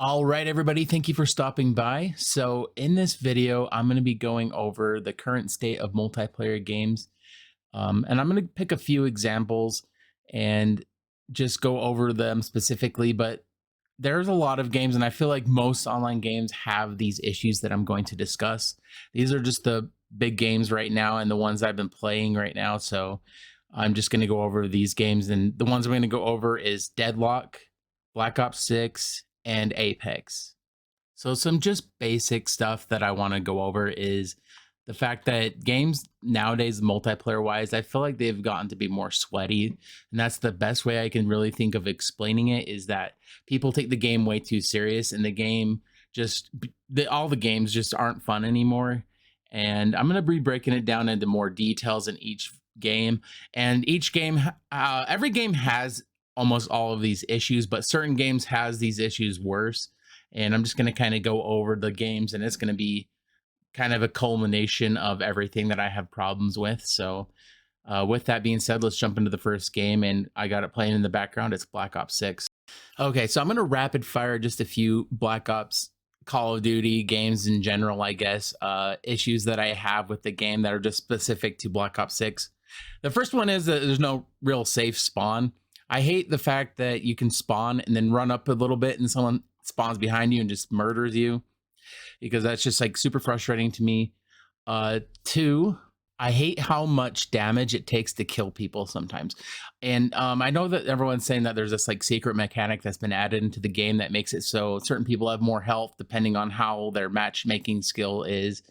All right, everybody, thank you for stopping by. So, in this video, I'm going to be going over the current state of multiplayer games. And I'm going to pick a few examples and just go over them specifically. But there's a lot of games, and I feel like most online games have these issues that I'm going to discuss. These are just the big games right now and the ones I've been playing right now. So, I'm just going to go over these games. And the ones I'm going to go over is Deadlock, Black Ops 6, and Apex. So some just basic stuff that I want to go over is the fact that games nowadays, multiplayer wise, I feel like they've gotten to be more sweaty. And that's the best way I can really think of explaining it is that people take the game way too serious and the game all the games just aren't fun anymore. And I'm going to be breaking it down into more details in each game. And each game, every game has almost all of these issues, but certain games has these issues worse. And I'm just going to kind of go over the games, and it's going to be kind of a culmination of everything that I have problems with. So, with that being said, let's jump into the first game, and I got it playing in the background. It's Black Ops 6. Okay, so I'm going to rapid fire just a few Black Ops Call of Duty games in general, I guess, issues that I have with the game that are just specific to Black Ops 6. The first one is that there's no real safe spawn. I hate the fact that you can spawn and then run up a little bit and someone spawns behind you and just murders you, because that's just like super frustrating to me. Two, I hate how much damage it takes to kill people sometimes. And I know that everyone's saying that there's this like secret mechanic that's been added into the game that makes it so certain people have more health depending on how their matchmaking skill is.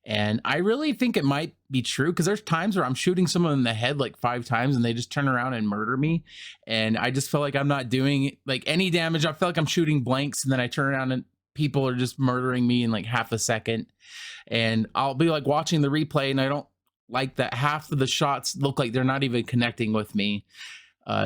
And I really think it might be true because there's times where I'm shooting someone in the head like 5 times and they just turn around and murder me. And I just feel like I'm not doing like any damage. I feel like I'm shooting blanks and then I turn around and people are just murdering me in like half a second. And I'll be like watching the replay and I don't like that half of the shots look like they're not even connecting with me.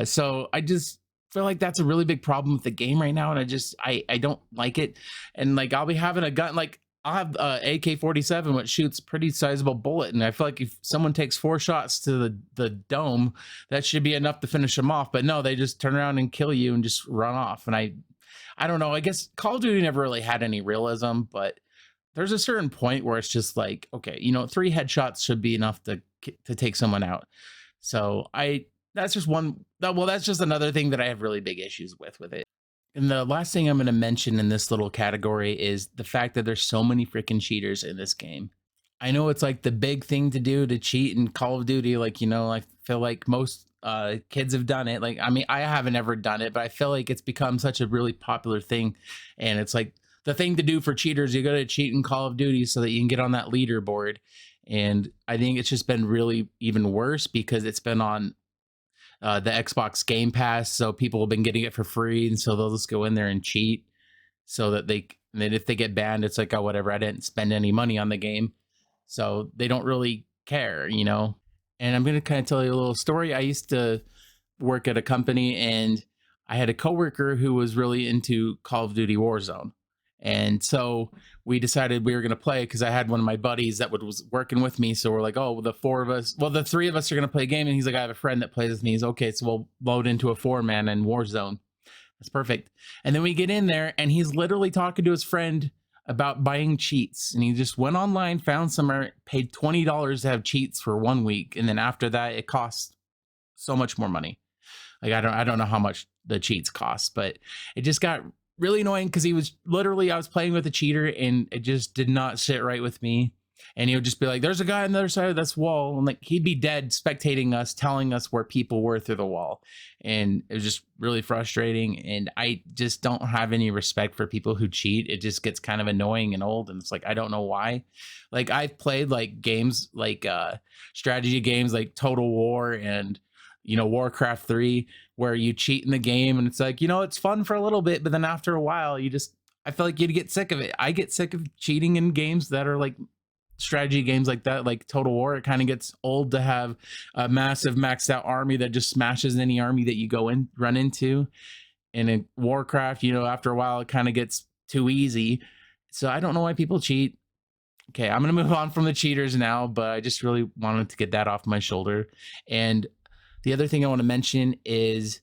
So I just feel like that's a really big problem with the game right now. And I don't like it. And like I'll be having a gun, like I'll have AK-47, which shoots pretty sizable bullet, and I feel like if someone takes 4 shots to the dome, that should be enough to finish them off. But no, they just turn around and kill you and just run off. And I don't know. I guess Call of Duty never really had any realism, but there's a certain point where it's just like, okay, 3 headshots should be enough to take someone out. So that's just one. Well, that's just another thing that I have really big issues with it. And the last thing I'm going to mention in this little category is the fact that there's so many freaking cheaters in this game. I know it's like the big thing to do to cheat in Call of Duty. Like, I feel like most kids have done it. Like, I mean, I haven't ever done it, but I feel like it's become such a really popular thing. And it's like the thing to do for cheaters, you got to cheat in Call of Duty so that you can get on that leaderboard. And I think it's just been really even worse because it's been on the Xbox Game Pass, so people have been getting it for free, and so they'll just go in there and cheat, so that and then if they get banned, it's like, oh, whatever, I didn't spend any money on the game, so they don't really care. And I'm gonna kind of tell you a little story. I used to work at a company, and I had a coworker who was really into Call of Duty Warzone. And so we decided we were going to play because I had one of my buddies that was working with me. So we're like, oh, the 4 of us, well, the 3 of us are going to play a game. And he's like, I have a friend that plays with me. He's okay. So we'll load into a 4-man in Warzone. That's perfect. And then we get in there and he's literally talking to his friend about buying cheats. And he just went online, found somewhere, paid $20 to have cheats for 1 week. And then after that, it costs so much more money. Like, I don't know how much the cheats cost, but it just got really annoying because I was playing with a cheater and it just did not sit right with me. And he would just be like, there's a guy on the other side of this wall. And like, he'd be dead spectating us, telling us where people were through the wall. And it was just really frustrating. And I just don't have any respect for people who cheat. It just gets kind of annoying and old. And it's like, I don't know why. Like, I've played like games, like strategy games, like Total War and Warcraft 3, where you cheat in the game and it's like, it's fun for a little bit, but then after a while, I feel like you'd get sick of it. I get sick of cheating in games that are like strategy games like that, like Total War. It kind of gets old to have a massive maxed out army that just smashes any army that you run into. And in Warcraft, after a while, it kind of gets too easy. So I don't know why people cheat. Okay, I'm going to move on from the cheaters now, but I just really wanted to get that off my shoulder. And the other thing I want to mention is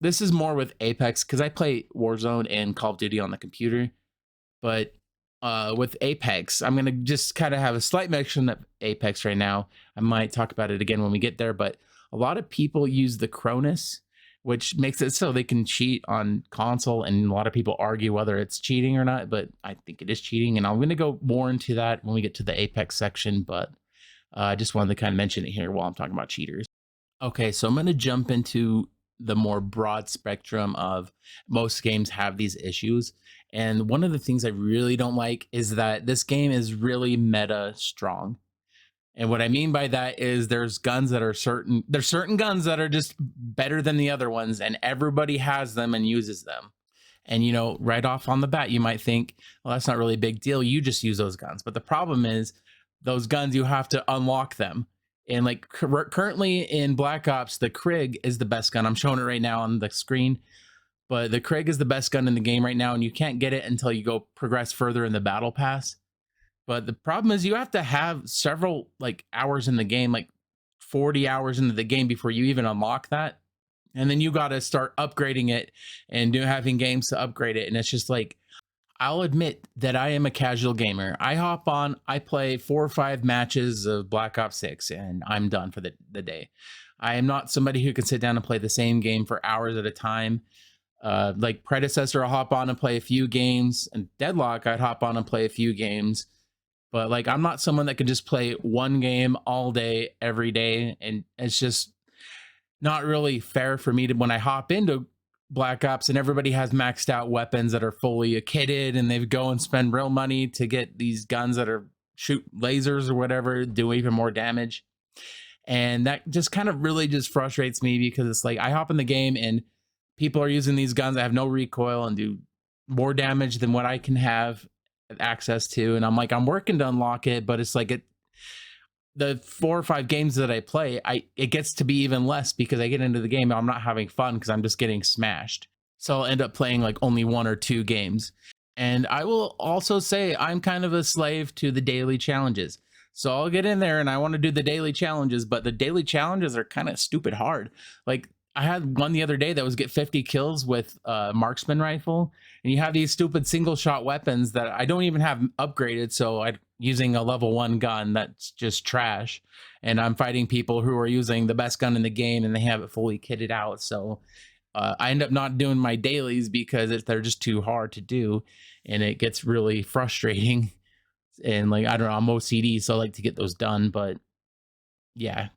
this is more with Apex because I play Warzone and Call of Duty on the computer. But with Apex, I'm gonna just kind of have a slight mention of Apex right now. I might talk about it again when we get there, but a lot of people use the Cronus, which makes it so they can cheat on console, and a lot of people argue whether it's cheating or not. But I think it is cheating, and I'm gonna go more into that when we get to the Apex section. But I just wanted to kind of mention it here while I'm talking about cheaters. Okay, so I'm going to jump into the more broad spectrum of most games have these issues. And one of the things I really don't like is that this game is really meta strong. And what I mean by that is there's certain guns that are just better than the other ones, and everybody has them and uses them. And right off on the bat, you might think, well, that's not really a big deal. You just use those guns. But the problem is those guns, you have to unlock them. And like currently in Black Ops, the Krig is the best gun. I'm showing it right now on the screen, but the Krig is the best gun in the game right now, and you can't get it until you go progress further in the battle pass. But the problem is you have to have several like hours in the game, like 40 hours into the game before you even unlock that. And then you got to start upgrading it and having games to upgrade it. And it's just like, I'll admit that I am a casual gamer. I hop on, I play 4 or 5 matches of Black Ops 6, and I'm done for the day. I am not somebody who can sit down and play the same game for hours at a time. Like Predecessor, I'll hop on and play a few games, and Deadlock, I'd hop on and play a few games. But like, I'm not someone that can just play one game all day, every day. And it's just not really fair for me to, when I hop into Black Ops and everybody has maxed out weapons that are fully kitted, and they go and spend real money to get these guns that are shoot lasers or whatever, do even more damage. And that just kind of really just frustrates me, because it's like I hop in the game and people are using these guns that have no recoil and do more damage than what I can have access to. And I'm like, I'm working to unlock it, but it's like the 4 or 5 games that I play, it gets to be even less, because I get into the game and I'm not having fun because I'm just getting smashed. So I'll end up playing like only 1 or 2 games. And I will also say I'm kind of a slave to the daily challenges. So I'll get in there and I want to do the daily challenges, but the daily challenges are kind of stupid hard. Like I had one the other day that was get 50 kills with a marksman rifle, and you have these stupid single shot weapons that I don't even have upgraded. So I'm using a level 1 gun that's just trash, and I'm fighting people who are using the best gun in the game and they have it fully kitted out. So I end up not doing my dailies because they're just too hard to do, and it gets really frustrating. And like, I don't know, I'm OCD, so I like to get those done. But yeah,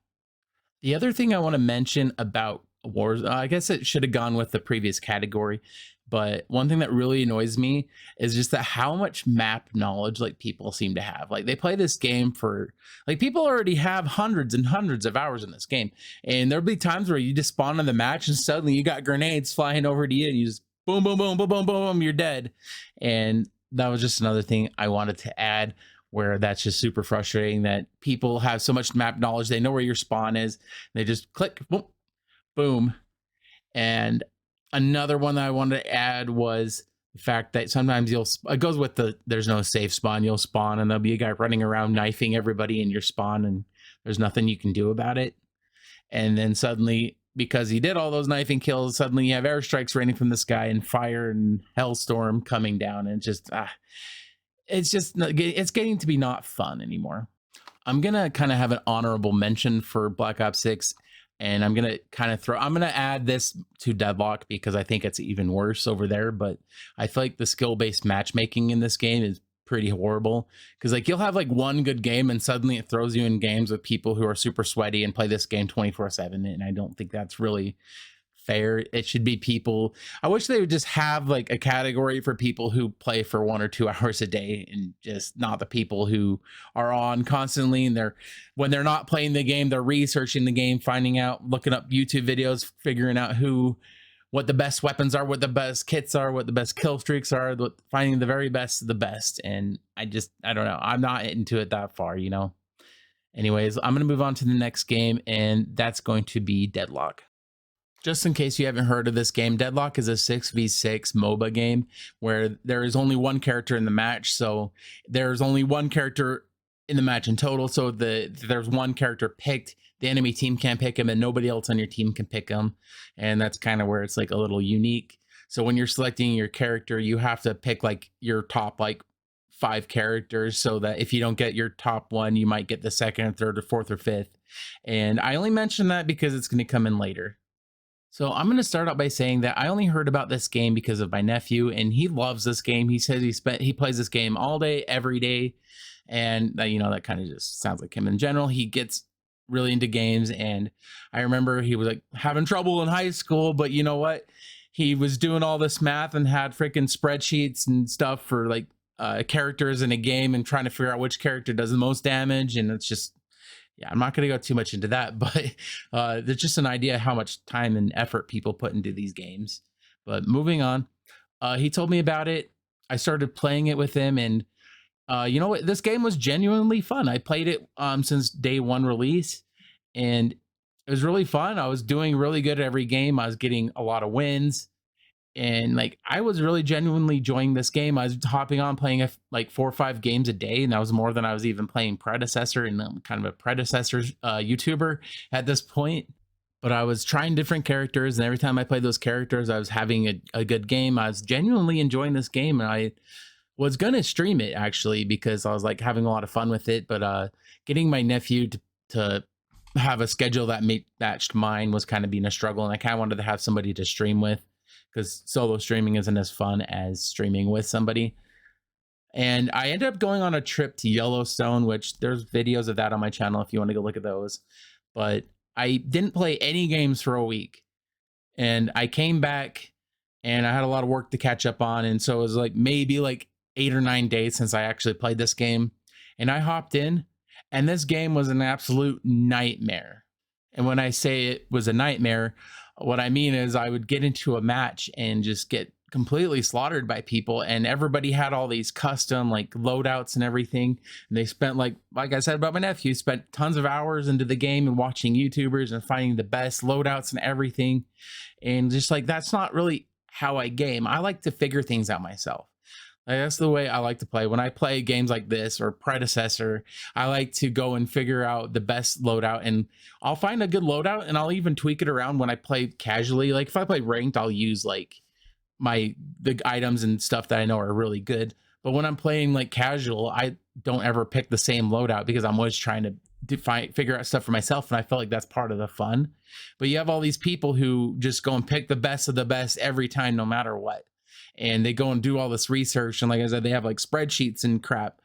the other thing I want to mention about wars, I guess it should have gone with the previous category, but one thing that really annoys me is just that how much map knowledge like people seem to have. Like they play this game for, like, people already have hundreds and hundreds of hours in this game, and there'll be times where you just spawn in the match and suddenly you got grenades flying over to you and you just boom boom boom boom boom boom, you're dead. And that was just another thing I wanted to add, where that's just super frustrating that people have so much map knowledge. They know where your spawn is. They just click, boom, boom. And another one that I wanted to add was the fact that sometimes it goes with there's no safe spawn. You'll spawn and there'll be a guy running around knifing everybody in your spawn, and there's nothing you can do about it. And then suddenly, because he did all those knifing kills, suddenly you have airstrikes raining from the sky and fire and hellstorm coming down. And it's getting to be not fun anymore. I'm gonna kind of have an honorable mention for Black Ops 6, and I'm gonna add this to Deadlock because I think it's even worse over there. But I feel like the skill-based matchmaking in this game is pretty horrible, because like you'll have like one good game and suddenly it throws you in games with people who are super sweaty and play this game 24/7, and I don't think that's really fair. It should be people, I wish they would just have like a category for people who play for 1 or 2 hours a day, and just not the people who are on constantly, and when they're not playing the game, they're researching the game, finding out, looking up YouTube videos, figuring out what the best weapons are, what the best kits are, what the best kill streaks are, finding the very best of the best. And I don't know, I'm not into it that far, Anyways, I'm going to move on to the next game, and that's going to be Deadlock. Just in case you haven't heard of this game, Deadlock is a 6v6 MOBA game where there is only one character in the match. So there's only one character in the match in total. So there's one character picked. the enemy team can't pick him and nobody else on your team can pick him. And that's kind of where it's like a little unique. So when you're selecting your character, you have to pick like your top like 5 characters, so that if you don't get your top one, you might get the second or third or fourth or fifth. And I only mention that because it's going to come in later. So I'm going to start out by saying that I only heard about this game because of my nephew, and he loves this game. He says he plays this game all day, every day, and that kind of just sounds like him in general. He gets really into games, and I remember he was like having trouble in high school, but you know what? He was doing all this math and had freaking spreadsheets and stuff for like characters in a game and trying to figure out which character does the most damage, and it's just yeah, I'm not going to go too much into that, but there's just an idea how much time and effort people put into these games. But moving on, he told me about it. I started playing it with him, and you know what? This game was genuinely fun. I played it since day one release, and it was really fun. I was doing really good at every game. I was getting a lot of wins, and like I was really genuinely enjoying this game. I was hopping on playing like 4 or 5 games a day, and that was more than I was even playing Predecessor, and I'm kind of a Predecessor YouTuber at this point. But I was trying different characters, and every time I played those characters, I was having a good game. I was genuinely enjoying this game, and I was gonna stream it actually because I was like having a lot of fun with it. But getting my nephew to have a schedule that matched mine was kind of being a struggle, and I kind of wanted to have somebody to stream with because solo streaming isn't as fun as streaming with somebody. And I ended up going on a trip to Yellowstone, which there's videos of that on my channel if you want to go look at those. But I didn't play any games for a week. And I came back and I had a lot of work to catch up on. And so it was like maybe like 8 or 9 days since I actually played this game. And I hopped in, and this game was an absolute nightmare. And when I say it was a nightmare, what I mean is I would get into a match and just get completely slaughtered by people, and everybody had all these custom like loadouts and everything. And they spent like I said about my nephew, spent tons of hours into the game and watching YouTubers and finding the best loadouts and everything. And just like that's not really how I game. I like to figure things out myself. Like, that's the way I like to play. When I play games like this or Predecessor, I like to go and figure out the best loadout, and I'll find a good loadout and I'll even tweak it around when I play casually. Like if I play ranked, I'll use like the items and stuff that I know are really good. But when I'm playing like casual, I don't ever pick the same loadout because I'm always trying to figure out stuff for myself, and I feel like that's part of the fun. But you have all these people who just go and pick the best of the best every time, no matter what. And they go and do all this research, and like I said, they have like spreadsheets and crap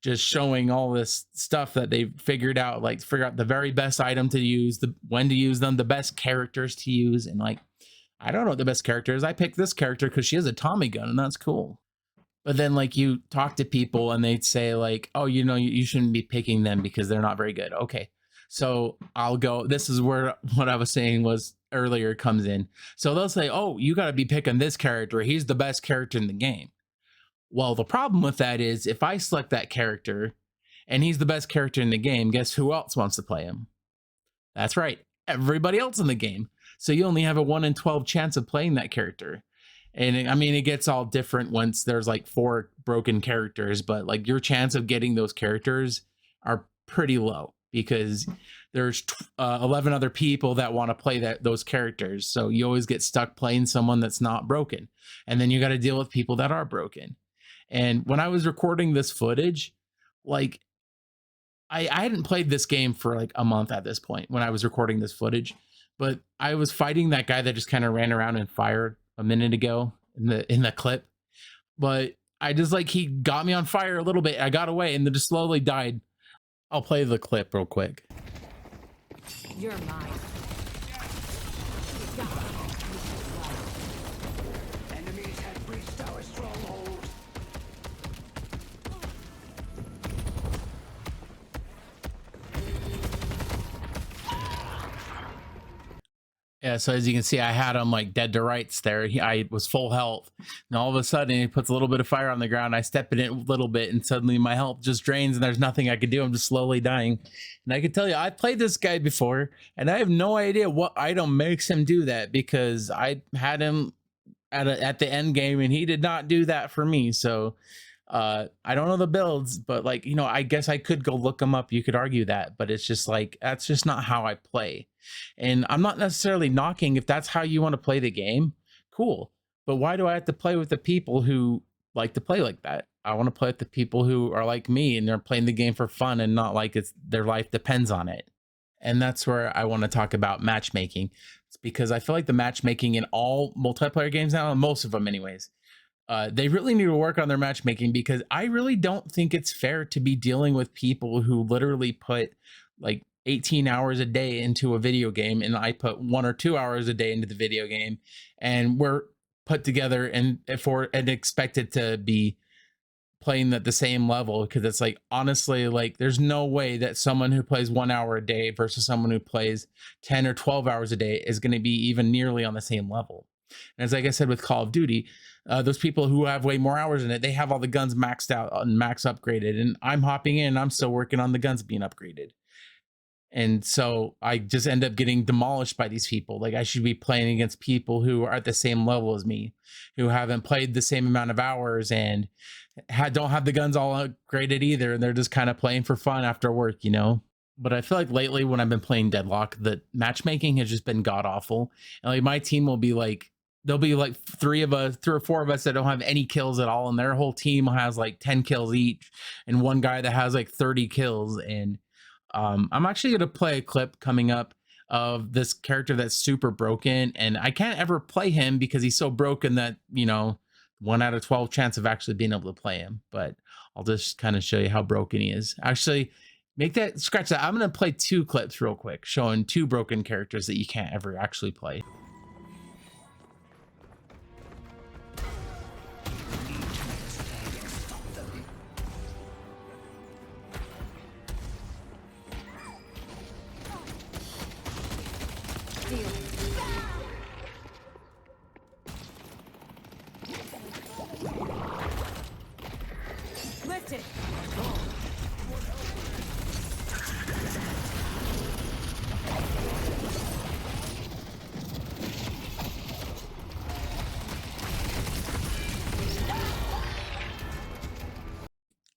just showing all this stuff that they've figured out, like figure out the very best item to use, when to use them, the best characters to use. And like I don't know what the best character is. I picked this character because she has a Tommy gun, and that's cool. But then like you talk to people and they'd say like, oh, you shouldn't be picking them because they're not very good. Okay, so I'll go, this is where what I was saying was earlier comes in. So they'll say, oh, you got to be picking this character, he's the best character in the game. Well, the problem with that is if I select that character and he's the best character in the game, guess who else wants to play him? That's right, everybody else in the game. So you only have a 1 in 12 chance of playing that character. And I mean, it gets all different once there's like 4 broken characters, but like your chance of getting those characters are pretty low because there's 11 other people that want to play those characters. So you always get stuck playing someone that's not broken. And then you got to deal with people that are broken. And when I was recording this footage, like I hadn't played this game for like a month at this point when I was recording this footage, but I was fighting that guy that just kind of ran around and fired a minute ago in the clip. But I just like, he got me on fire a little bit. I got away and then just slowly died. I'll play the clip real quick. You're mine. Enemies have breached our stronghold. Yeah, so as you can see, I had him like dead to rights there. I was full health, and all of a sudden he puts a little bit of fire on the ground. I step in it a little bit, and suddenly my health just drains, and there's nothing I could do. I'm just slowly dying. And I can tell you, I played this guy before, and I have no idea what item makes him do that because I had him at the end game, and he did not do that for me. So I don't know the builds, but like, I guess I could go look them up. You could argue that, but it's just like that's just not how I play. And I'm not necessarily knocking if that's how you want to play the game. Cool. But why do I have to play with the people who like to play like that? I want to play with the people who are like me and they're playing the game for fun and not like it's their life depends on it. And that's where I want to talk about matchmaking. It's because I feel like the matchmaking in all multiplayer games now, most of them anyways, they really need to work on their matchmaking because I really don't think it's fair to be dealing with people who literally put like 18 hours a day into a video game and I put 1 or 2 hours a day into the video game and we're put together and for and expected to be playing at the same level because it's like honestly like there's no way that someone who plays 1 hour a day versus someone who plays 10 or 12 hours a day is going to be even nearly on the same level. And as like I said with Call of Duty, those people who have way more hours in it, they have all the guns maxed out and max upgraded, and I'm hopping in, I'm still working on the guns being upgraded. And so I just end up getting demolished by these people. Like I should be playing against people who are at the same level as me, who haven't played the same amount of hours and don't have the guns all upgraded either. And they're just kind of playing for fun after work. But I feel like lately when I've been playing Deadlock, the matchmaking has just been god awful. And like my team will be like, there'll be like three or four of us that don't have any kills at all. And their whole team has like 10 kills each. And one guy that has like 30 kills. And I'm actually going to play a clip coming up of this character that's super broken, and I can't ever play him because he's so broken that 1 out of 12 chance of actually being able to play him. But I'll just kind of show you how broken he is. Actually, scratch that. I'm going to play 2 clips real quick, showing 2 broken characters that you can't ever actually play. Deal. Lift it.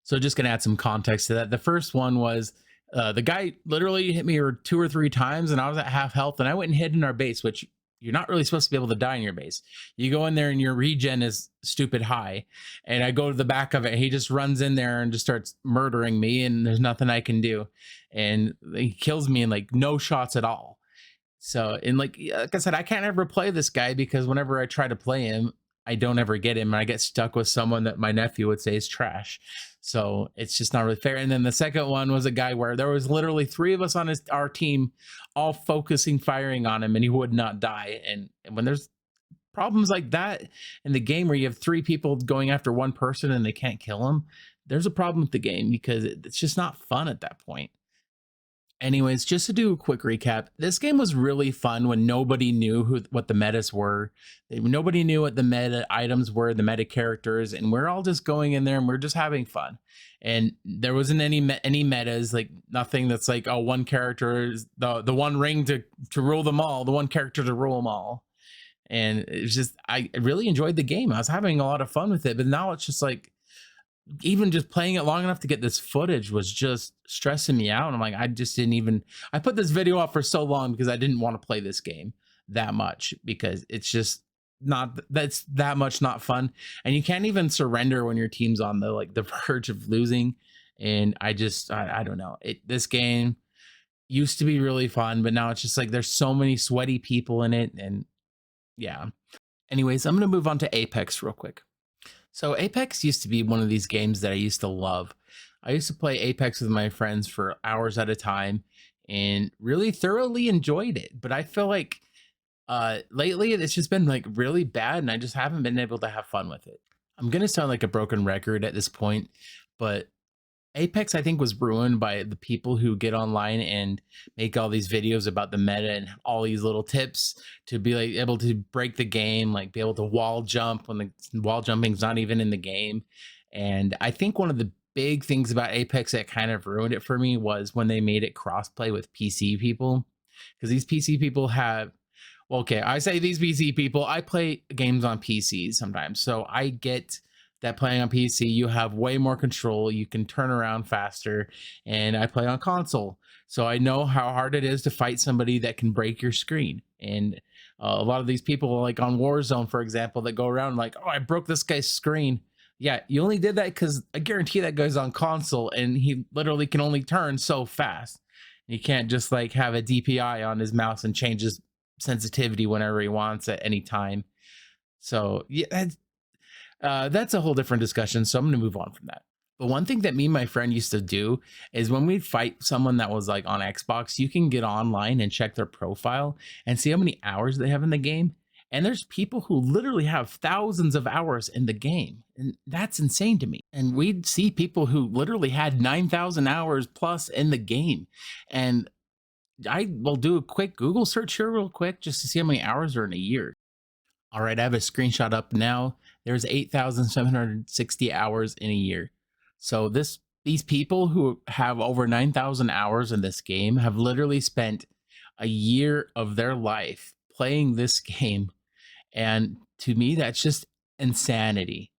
So just gonna add some context to that. The first one was the guy literally hit me 2 or 3 times, and I was at half health, and I went and hid in our base, which you're not really supposed to be able to die in your base. You go in there and your regen is stupid high, and I go to the back of it. He just runs in there and just starts murdering me, and there's nothing I can do, and he kills me in like no shots at all. So, and like I said, I can't ever play this guy because whenever I try to play him, I don't ever get him. And I get stuck with someone that my nephew would say is trash. So it's just not really fair. And then the second one was a guy where there was literally 3 of us on our team, all focusing, firing on him, and he would not die. And when there's problems like that in the game where you have 3 people going after one person and they can't kill him, there's a problem with the game because it's just not fun at that point. Anyways, just to do a quick recap, this game was really fun when nobody knew what the metas were. Nobody knew what the meta items were, the meta characters, and we're all just going in there and we're just having fun. And there wasn't any metas, like nothing that's like, oh, one character is the one ring to rule them all, the one character to rule them all. And it's just I really enjoyed the game. I was having a lot of fun with it, but now it's just like even just playing it long enough to get this footage was just stressing me out. I'm like, I just didn't even, I put this video off for so long because I didn't want to play this game that much because it's just that's that much not fun. And you can't even surrender when your team's on the verge of losing. And I don't know. This game used to be really fun, but now it's just like there's so many sweaty people in it. And yeah. Anyways, I'm going to move on to Apex real quick. So Apex used to be one of these games that I used to love. I used to play Apex with my friends for hours at a time and really thoroughly enjoyed it. But I feel like lately it's just been like really bad and I just haven't been able to have fun with it. I'm going to sound like a broken record at this point, but Apex, I think, was ruined by the people who get online and make all these videos about the meta and all these little tips to be like able to break the game, like be able to wall jump when the wall jumping's not even in the game. And I think one of the big things about Apex that kind of ruined it for me was when they made it crossplay with PC people. Because these PC people have, well, okay, I say these PC people, I play games on PCs sometimes. So I get that playing on PC, you have way more control. You can turn around faster. And I play on console. So I know how hard it is to fight somebody that can break your screen. And a lot of these people, like on Warzone, for example, that go around like, oh, I broke this guy's screen. Yeah, you only did that because I guarantee that guy's on console and he literally can only turn so fast. You can't just like have a DPI on his mouse and change his sensitivity whenever he wants at any time. So yeah, that's a whole different discussion. So I'm going to move on from that. But one thing that me and my friend used to do is when we'd fight someone that was like on Xbox, you can get online and check their profile and see how many hours they have in the game. And there's people who literally have thousands of hours in the game. And that's insane to me. And we'd see people who literally had 9,000 hours plus in the game. And I will do a quick Google search here, real quick, just to see how many hours are in a year. All right, I have a screenshot up now. There's 8,760 hours in a year. So these people who have over 9,000 hours in this game have literally spent a year of their life playing this game. And to me, that's just insanity.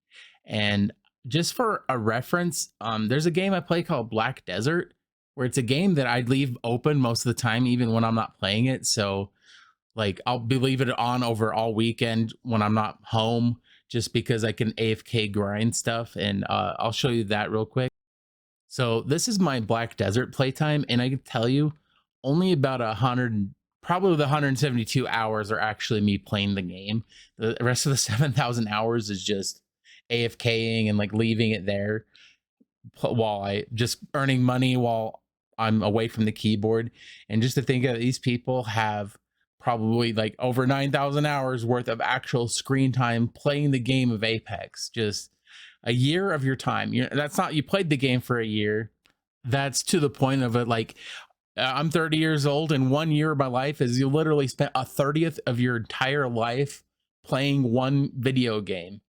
And just for a reference, there's a game I play called Black Desert, where it's a game that I leave open most of the time, even when I'm not playing it. So like I'll be leaving it on over all weekend when I'm not home, just because I can AFK grind stuff. And I'll show you that real quick. So this is my Black Desert playtime, and I can tell you only about 100, probably the 172 hours are actually me playing the game. The rest of the 7,000 hours is just AFKing and like leaving it there while I just earning money while I'm away from the keyboard. And just to think that these people have probably like over 9,000 hours worth of actual screen time playing the game of Apex. Just a year of your time. That's not, you played the game for a year. That's to the point of it. Like, I'm 30 years old, and 1 year of my life is you literally spent a 30th of your entire life playing one video game.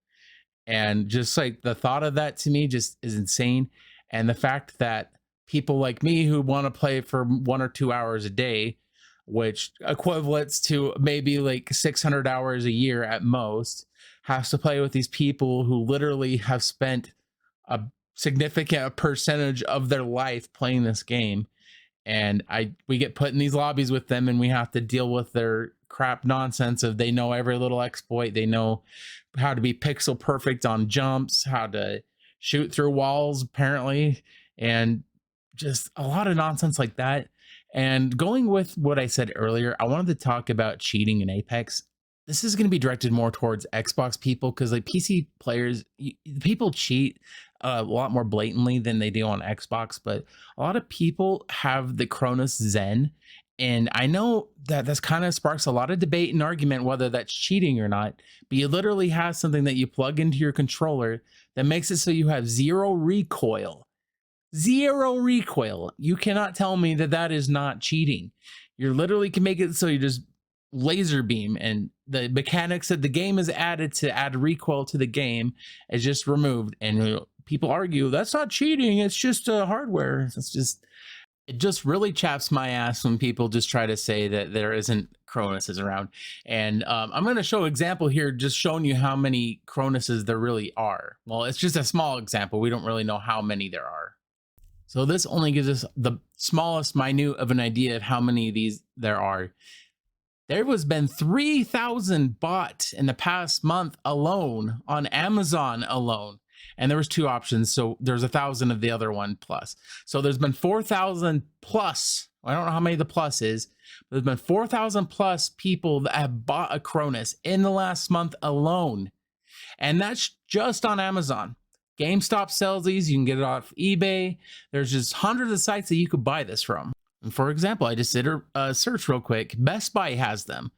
And just like the thought of that to me just is insane. And the fact that people like me who want to play for 1 or 2 hours a day, which equivalents to maybe like 600 hours a year at most, has to play with these people who literally have spent a significant percentage of their life playing this game. And we get put in these lobbies with them, and we have to deal with their crap nonsense of they know every little exploit. They know how to be pixel perfect on jumps, how to shoot through walls apparently, and just a lot of nonsense like that. And going with what I said earlier, I wanted to talk about cheating in Apex. This is going to be directed more towards Xbox people, because like PC players, people cheat a lot more blatantly than they do on Xbox. But a lot of people have the Cronus Zen, and I know that this kind of sparks a lot of debate and argument whether that's cheating or not. But you literally have something that you plug into your controller that makes it so you have zero recoil. Zero recoil. You cannot tell me that that is not cheating. You literally can make it so you just laser beam, and the mechanics that the game is added to add recoil to the game is just removed. And people argue that's not cheating, it's just hardware. It just really chaps my ass when people just try to say that there isn't Cronuses around. And I'm going to show an example here, just showing you how many Cronuses there really are. Well, it's just a small example. We don't really know how many there are. So this only gives us the smallest minute of an idea of how many of these there are. There was been 3,000 bought in the past month alone on Amazon alone. And there was two options. So there's 1,000 of the other one plus. So there's been 4,000 plus. I don't know how many the plus is, but there's been 4,000 plus people that have bought a Cronus in the last month alone. And that's just on Amazon. GameStop sells these. You can get it off eBay. There's just hundreds of sites that you could buy this from. And for example, I just did a search real quick. Best Buy has them.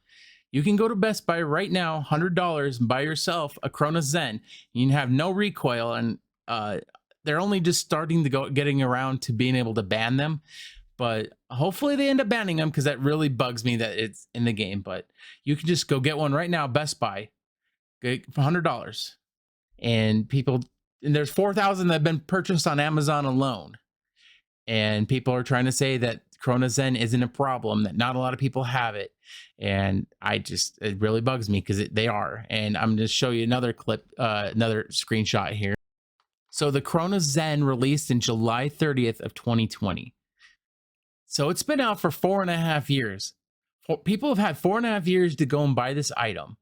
You can go to Best Buy right now, $100, and buy yourself a Cronus Zen. You can have no recoil, and they're only just starting to getting around to being able to ban them. But hopefully they end up banning them, because that really bugs me that it's in the game. But you can just go get one right now, Best Buy, for $100. And there's 4,000 that have been purchased on Amazon alone. And people are trying to say that Corona Zen isn't a problem, that not a lot of people have it. And it really bugs me because they are. And I'm going to show you another clip, another screenshot here. So the Corona Zen released in July 30th of 2020. So it's been out for 4.5 years. People have had 4.5 years to go and buy this item.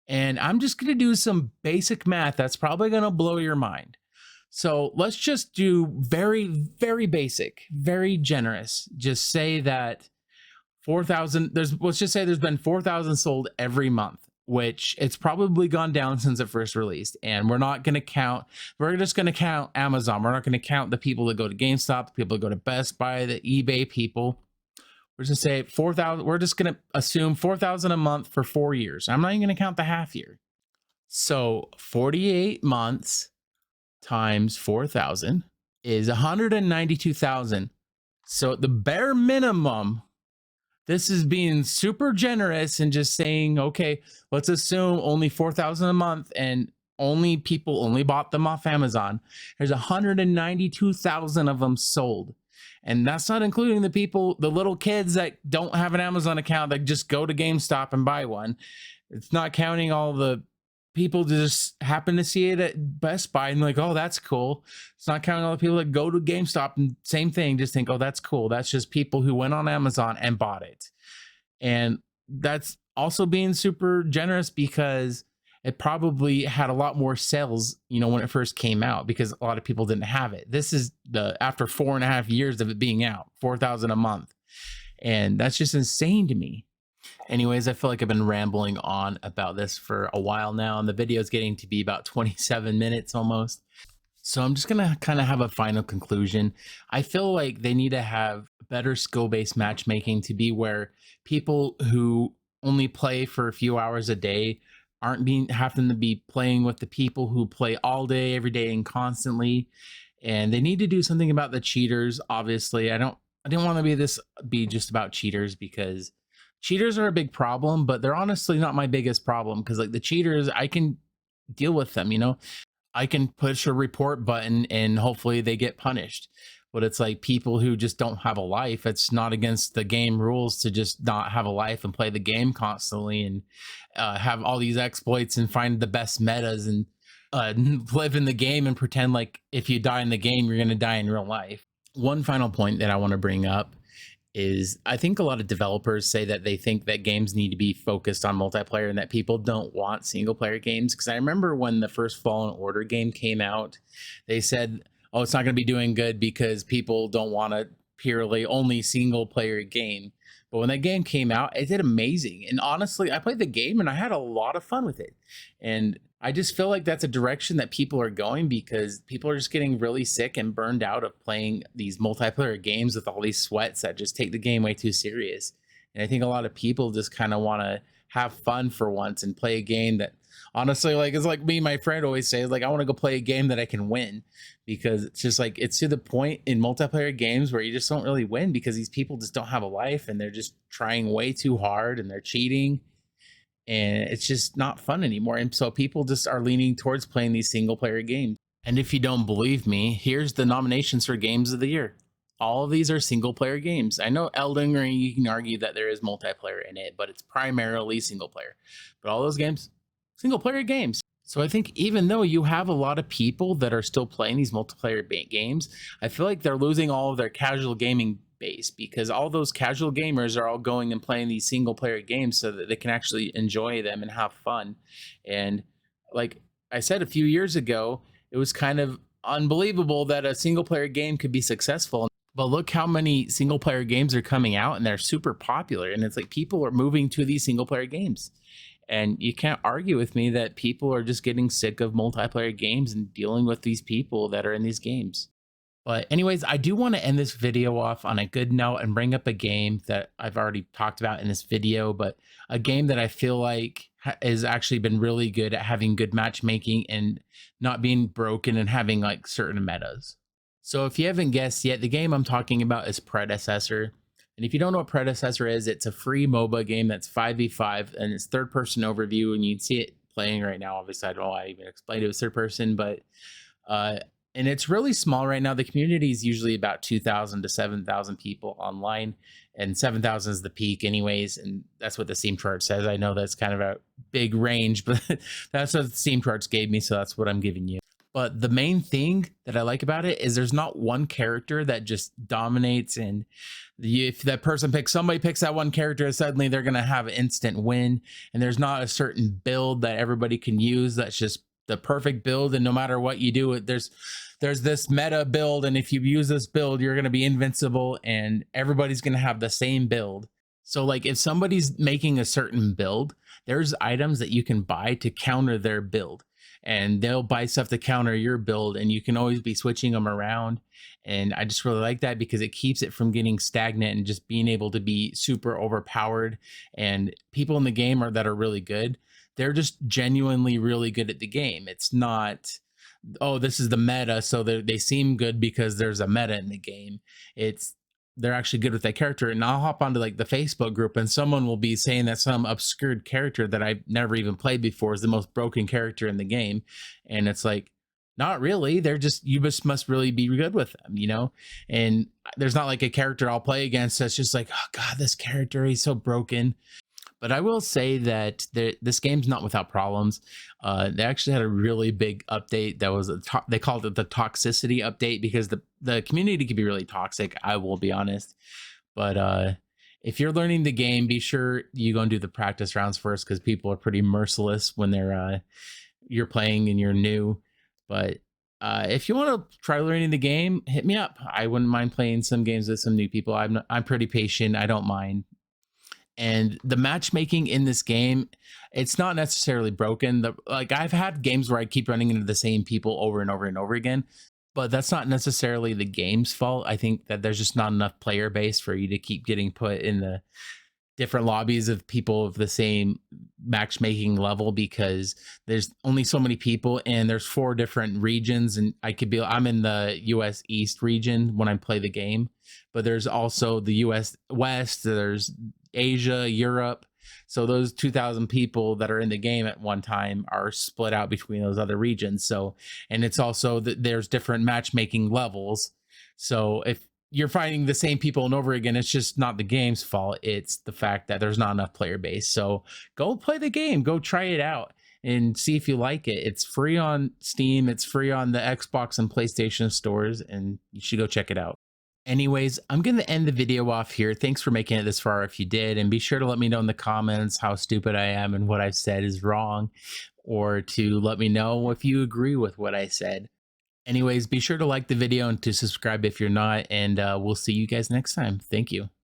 And I'm just going to do some basic math that's probably going to blow your mind. So let's just do very, very basic, very generous. Just say that 4,000, let's just say there's been 4,000 sold every month, which it's probably gone down since it first released. And we're just going to count Amazon. We're not going to count the people that go to GameStop, the people that go to Best Buy, the eBay people. We're just going to say 4,000. We're just going to assume 4,000 a month for 4 years. I'm not even going to count the half year. So 48 months times 4,000 is 192,000. So the bare minimum, this is being super generous and just saying, okay, let's assume only 4,000 a month and people only bought them off Amazon. There's 192,000 of them sold. And that's not including the little kids that don't have an Amazon account that just go to GameStop and buy one. It's not counting all the people just happen to see it at Best Buy and like, oh, that's cool. It's not counting all the people that go to GameStop and same thing, just think, oh, that's cool. That's just people who went on Amazon and bought it. And that's also being super generous because it probably had a lot more sales, when it first came out because a lot of people didn't have it. This is after 4.5 years of it being out, 4,000 a month. And that's just insane to me. Anyways, I feel like I've been rambling on about this for a while now, and the video is getting to be about 27 minutes almost. So I'm just going to kind of have a final conclusion. I feel like they need to have better skill-based matchmaking to be where people who only play for a few hours a day aren't having to be playing with the people who play all day, every day, and constantly. And they need to do something about the cheaters. Obviously, I didn't want to be just about cheaters because cheaters are a big problem, but they're honestly not my biggest problem because like the cheaters, I can deal with them, I can push a report button and hopefully they get punished. But it's like people who just don't have a life. It's not against the game rules to just not have a life and play the game constantly and have all these exploits and find the best metas and live in the game and pretend like if you die in the game, you're going to die in real life. One final point that I want to bring up is I think a lot of developers say that they think that games need to be focused on multiplayer and that people don't want single player games. Because I remember when the first Fallen Order game came out, they said, oh, it's not going to be doing good because people don't want a purely only single player game. But when that game came out, it did amazing. And honestly, I played the game and I had a lot of fun with it. And I just feel like that's a direction that people are going because people are just getting really sick and burned out of playing these multiplayer games with all these sweats that just take the game way too serious. And I think a lot of people just kind of want to have fun for once and play a game that honestly, like, it's like me and my friend always say, like, I want to go play a game that I can win because it's just like, it's to the point in multiplayer games where you just don't really win because these people just don't have a life and they're just trying way too hard and they're cheating. And it's just not fun anymore. And so people just are leaning towards playing these single player games. And if you don't believe me, here's the nominations for games of the year. All of these are single player games. I know Elden Ring, you can argue that there is multiplayer in it, but it's primarily single player. But all those games, single player games. So I think even though you have a lot of people that are still playing these multiplayer games, I feel like they're losing all of their casual gaming base because all those casual gamers are all going and playing these single player games so that they can actually enjoy them and have fun. And like I said a few years ago, it was kind of unbelievable that a single player game could be successful. But look how many single player games are coming out and they're super popular. And it's like people are moving to these single player games. And you can't argue with me that people are just getting sick of multiplayer games and dealing with these people that are in these games. But anyways, I do want to end this video off on a good note and bring up a game that I've already talked about in this video, but a game that I feel like has actually been really good at having good matchmaking and not being broken and having like certain metas. So if you haven't guessed yet, the game I'm talking about is Predecessor. And if you don't know what Predecessor is, it's a free MOBA game that's 5v5 and it's third person overview and you can see it playing right now. Obviously, I don't know why I even explained it was third person, but and it's really small right now. The community is usually about 2,000 to 7,000 people online, and 7,000 is the peak, anyways. And that's what the Steam chart says. I know that's kind of a big range, but that's what the Steam charts gave me, so that's what I'm giving you. But the main thing that I like about it is there's not one character that just dominates, and if that person picks somebody picks that one character, suddenly they're gonna have an instant win. And there's not a certain build that everybody can use that's just the perfect build, and no matter what you do, there's this meta build, and if you use this build, you're gonna be invincible, and everybody's gonna have the same build. So like if somebody's making a certain build, there's items that you can buy to counter their build, and they'll buy stuff to counter your build, and you can always be switching them around. And I just really like that because it keeps it from getting stagnant and just being able to be super overpowered. And people in the game are that are really good, they're just genuinely really good at the game. It's not, oh, this is the meta, so they seem good because there's a meta in the game. It's they're actually good with that character. And I'll hop onto like the Facebook group, and someone will be saying that some obscured character that I've never even played before is the most broken character in the game. And it's like, not really. They're just, you just must really be good with them, you know? And there's not like a character I'll play against that's just like, oh God, this character, he's so broken. But I will say that this game's not without problems. They actually had a really big update that was they called it the toxicity update, because the community can be really toxic. I will be honest, but if you're learning the game, be sure you go and do the practice rounds first, because people are pretty merciless when you're playing and you're new. But if you want to try learning the game, hit me up. I wouldn't mind playing some games with some new people. I'm pretty patient. I don't mind. And the matchmaking in this game, it's not necessarily broken. Like I've had games where I keep running into the same people over and over and over again, but that's not necessarily the game's fault. I think that there's just not enough player base for you to keep getting put in the different lobbies of people of the same matchmaking level, because there's only so many people, and there's 4 different regions, and I'm in the US East region when I play the game, but there's also the US West, there's Asia, Europe. So those 2,000 people that are in the game at one time are split out between those other regions. So, and it's also that there's different matchmaking levels. So if you're finding the same people and over again, it's just not the game's fault. It's the fact that there's not enough player base. So go play the game, go try it out and see if you like it. It's free on Steam, it's free on the Xbox and PlayStation stores, and you should go check it out. Anyways, I'm going to end the video off here. Thanks for making it this far if you did. And be sure to let me know in the comments how stupid I am and what I've said is wrong, or to let me know if you agree with what I said. Anyways, be sure to like the video and to subscribe if you're not. And we'll see you guys next time. Thank you.